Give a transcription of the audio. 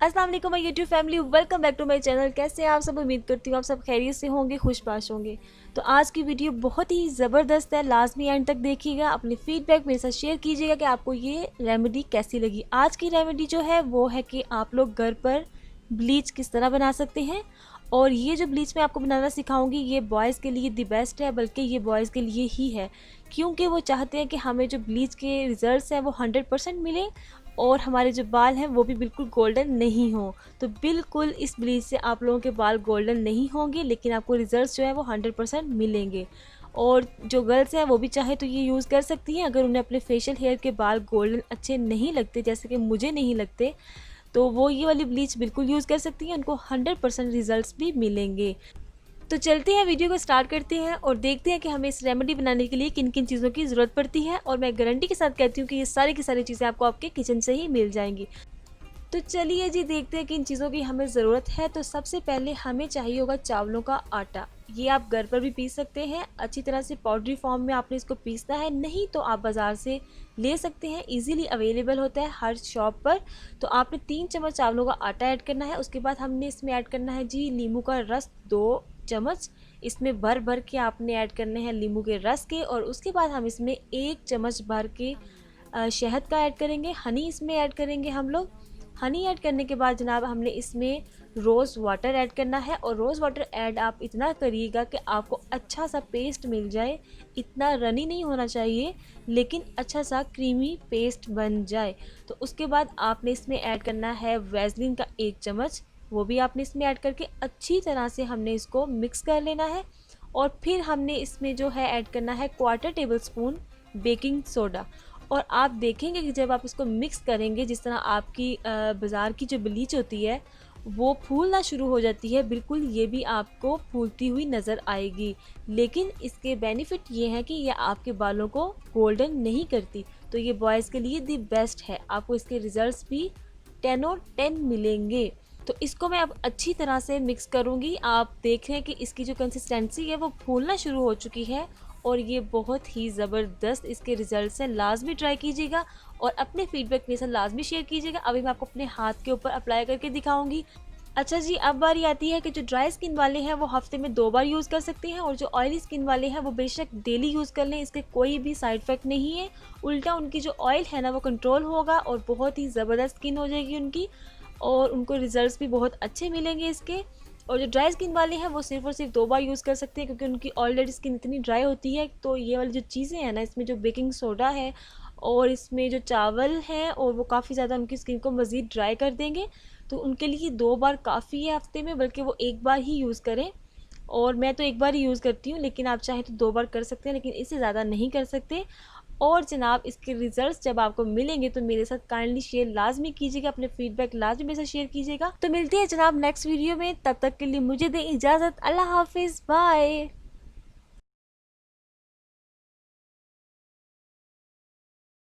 अस्सलाम वालेकुम my YouTube family, welcome back to my channel. कैसे हैं आप सब? उम्मीद करती हूँ आप सब खैरियत से होंगे, खुशबाश होंगे। तो आज की वीडियो बहुत ही ज़बरदस्त है, लाजमी एंड तक देखिएगा। अपनी फीडबैक मेरे साथ शेयर कीजिएगा कि आपको ये रेमेडी कैसी लगी। आज की रेमेडी जो है वो है कि आप लोग घर पर ब्लीच किस तरह बना सकते हैं। और ये जो ब्लीच मैं आपको बनाना सिखाऊंगी ये बॉयज़ के लिए दी बेस्ट है, बल्कि ये बॉयज़ के लिए ही है, क्योंकि वो चाहते हैं कि हमें जो ब्लीच के रिजल्ट्स हैं वो 100% मिले और हमारे जो बाल हैं वो भी बिल्कुल गोल्डन नहीं हो। तो बिल्कुल इस ब्लीच से आप लोगों के बाल गोल्डन नहीं होंगे, लेकिन आपको रिजल्ट्स जो है वो 100% मिलेंगे। और जो गर्ल्स हैं वो भी चाहे तो ये यूज़ कर सकती हैं। अगर उन्हें अपने फेशियल हेयर के बाल गोल्डन अच्छे नहीं लगते, जैसे कि मुझे नहीं लगते, तो वो ये वाली ब्लीच बिल्कुल यूज़ कर सकती हैं, उनको 100% रिजल्ट्स भी मिलेंगे। तो चलते हैं, वीडियो को स्टार्ट करते हैं और देखते हैं कि हमें इस रेमेडी बनाने के लिए किन किन चीज़ों की ज़रूरत पड़ती है। और मैं गारंटी के साथ कहती हूँ कि ये सारी की सारी चीज़ें आपको आपके किचन से ही मिल जाएंगी। तो चलिए जी, देखते हैं किन चीज़ों की हमें ज़रूरत है। तो सबसे पहले हमें चाहिए होगा चावलों का आटा। ये आप घर पर भी पीस सकते हैं, अच्छी तरह से पाउडरी फॉर्म में आपने इसको पीसना है, नहीं तो आप बाज़ार से ले सकते हैं, इजीली अवेलेबल होता है हर शॉप पर। तो आपने 3 चम्मच चावलों का आटा ऐड करना है। उसके बाद हमने इसमें ऐड करना है जी नींबू का रस 2 चम्मच। इसमें भर भर के आपने ऐड करने हैं नींबू के रस के। और उसके बाद हम इसमें 1 चम्मच भर के शहद का ऐड करेंगे, हनी इसमें ऐड करेंगे हम लोग। हनी ऐड करने के बाद जनाब हमने इसमें रोज़ वाटर ऐड करना है। और रोज़ वाटर ऐड आप इतना करिएगा कि आपको अच्छा सा पेस्ट मिल जाए। इतना रनी नहीं होना चाहिए, लेकिन अच्छा सा क्रीमी पेस्ट बन जाए। तो उसके बाद आपने इसमें ऐड करना है वैसलीन का 1 चम्मच, वो भी आपने इसमें ऐड करके अच्छी तरह से हमने इसको मिक्स कर लेना है। और फिर हमने इसमें जो है ऐड करना है 1/4 टेबल स्पून बेकिंग सोडा। और आप देखेंगे कि जब आप इसको मिक्स करेंगे, जिस तरह आपकी बाज़ार की जो ब्लीच होती है वो फूलना शुरू हो जाती है, बिल्कुल ये भी आपको फूलती हुई नज़र आएगी। लेकिन इसके बेनिफिट ये हैं कि ये आपके बालों को गोल्डन नहीं करती। तो ये बॉयज़ के लिए दी बेस्ट है, आपको इसके रिजल्ट्स भी 10 और 10 मिलेंगे। तो इसको मैं अब अच्छी तरह से मिक्स करूँगी। आप देख रहे हैं कि इसकी जो कंसिस्टेंसी है वो फूलना शुरू हो चुकी है और ये बहुत ही ज़बरदस्त इसके रिजल्ट्स हैं। लाजमी ट्राई कीजिएगा और अपने फीडबैक मेरे साथ लाजमी शेयर कीजिएगा। अभी मैं आपको अपने हाथ के ऊपर अप्लाई करके दिखाऊंगी। अच्छा जी, अब बारी आती है कि जो ड्राई स्किन वाले हैं वो हफ्ते में 2 बार यूज़ कर सकते हैं, और जो ऑयली स्किन वाले हैं वो बेशक डेली यूज़ कर लें, इसके कोई भी साइड इफ़ेक्ट नहीं है। उल्टा उनकी जो ऑयल है ना वो कंट्रोल होगा और बहुत ही ज़बरदस्त स्किन हो जाएगी उनकी, और उनको रिजल्ट्स भी बहुत अच्छे मिलेंगे इसके। और जो ड्राई स्किन वाले हैं वो सिर्फ और सिर्फ 2 बार यूज़ कर सकते हैं, क्योंकि उनकी ऑलरेडी स्किन इतनी ड्राई होती है। तो ये वाली जो चीज़ें हैं ना, इसमें जो बेकिंग सोडा है और इसमें जो चावल हैं, और वो काफ़ी ज़्यादा उनकी स्किन को मज़ीद ड्राई कर देंगे। तो उनके लिए 2 बार काफ़ी है हफ्ते में, बल्कि वो 1 बार ही यूज़ करें। और मैं तो 1 बार ही यूज़ करती हूँ, लेकिन आप चाहें तो 2 बार कर सकते हैं, लेकिन इससे ज़्यादा नहीं कर सकते। और जनाब इसके रिजल्ट्स जब आपको मिलेंगे तो मेरे साथ काइंडली शेयर लाजमी कीजिएगा, अपने फीडबैक लाजमी मेरे साथ शेयर कीजिएगा। तो मिलती है जनाब नेक्स्ट वीडियो में, तब तक के लिए मुझे दें इजाज़त। अल्लाह हाफिज़, बाय।